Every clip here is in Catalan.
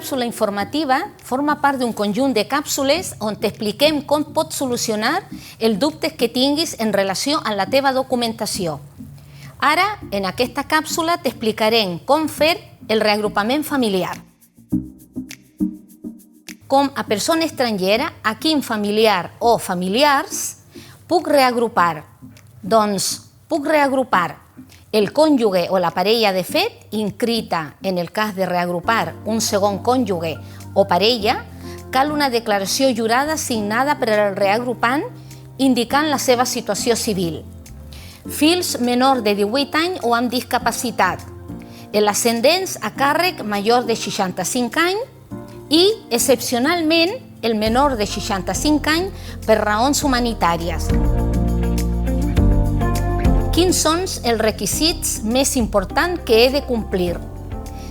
càpsula informativa forma part d'un conjunt de càpsules on t'expliquem com pots solucionar els dubtes que tinguis en relació amb la teva documentació. Ara, en aquesta càpsula, t'explicarem com fer el reagrupament familiar. Com a persona estrangera, a quin familiar o familiars puc reagrupar? Doncs puc reagrupar el cònjuge o la parella de fet, inscrita en el cas de reagrupar un segon cònjuge o parella, cal una declaració jurada signada per al reagrupant indicant la seva situació civil. Fills menors de 18 anys o amb discapacitat, els ascendents a càrrec major de 65 anys i, excepcionalment, el menor de 65 anys per raons humanitàries. Quins són els requisits més importants que he de complir?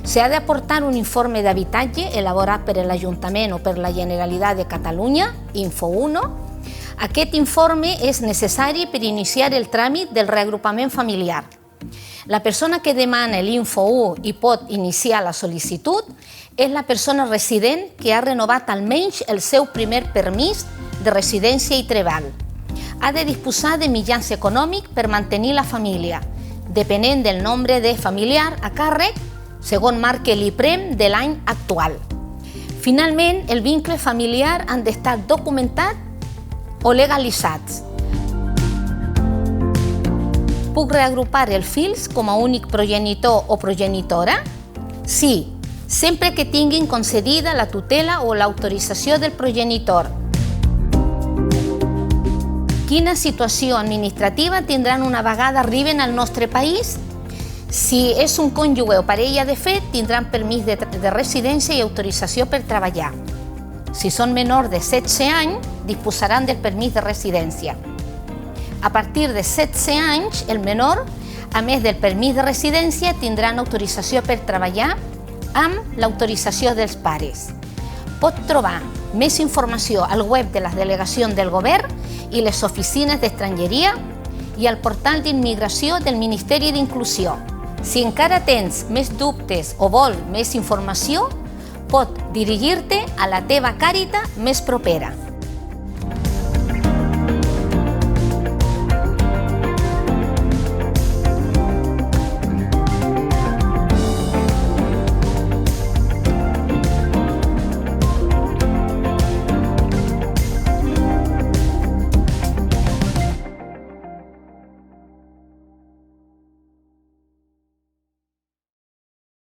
S'ha d'aportar un informe d'habitatge elaborat per l'Ajuntament o per la Generalitat de Catalunya, Info1. Aquest informe és necessari per iniciar el tràmit del reagrupament familiar. La persona que demana l'Info1 i pot iniciar la sol·licitud és la persona resident que ha renovat almenys el seu primer permís de residència i treball. Ha de disposar de mitjans econòmics per mantenir la família, depenent del nombre de familiar a càrrec, segons marca l'IPREM de l'any actual. Finalment, el vincle familiar han d'estar documentat o legalitzats. Puc reagrupar els fills com a únic progenitor o progenitora? Sí, sempre que tinguin concedida la tutela o l'autorització del progenitor. Quina situació administrativa tindran una vegada arriben al nostre país? Si és un cònjuge o parella de fet, tindran permís de residència i autorització per treballar. Si són menors de 16 anys, disposaran del permís de residència. A partir de 16 anys, el menor, a més del permís de residència, tindran autorització per treballar amb l'autorització dels pares. Pot trobar més informació al web de les delegacions del Govern i les oficines d'estrangeria i al portal d'immigració del Ministeri d'Inclusió. Si encara tens més dubtes o vol més informació, pot dirigir-te a la teva Càritas més propera.